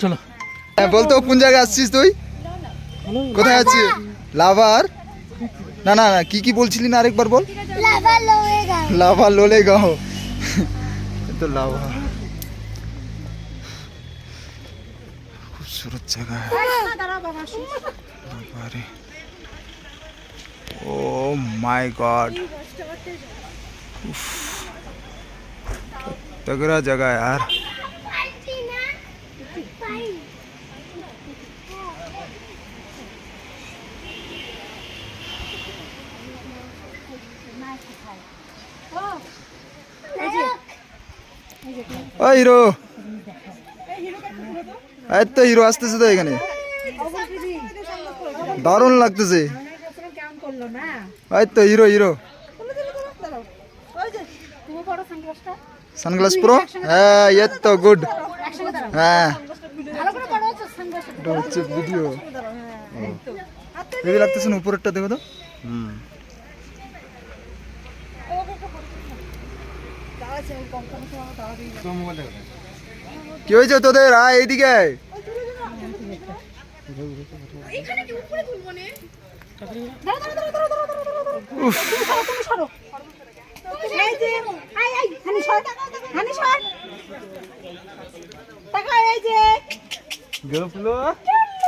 চলো। হ্যাঁ বলতো কোন জায়গায় আসছিস তুই? কোথায় আছিস? লাভার না না না কি কি বলছিলি না আরেকবার বল। লাভা লোলে গাও তো লাভা खूबसूरत जगह है। ओ माय गॉड तगड़ा जगह है यार। ओ হিরো এই তো হিরো আসতেছে তো এখানে দারুণ লাগতেছে এই তো হিরো হিরো সানগ্লাস প্রো হ্যাঁ এই তো গুড হ্যাঁ এটা হচ্ছে ভিডিও হেভি লাগতেছে না উপরেরটা দেখো তো কি হয়েছে তোদের আয় এইদিকে আয়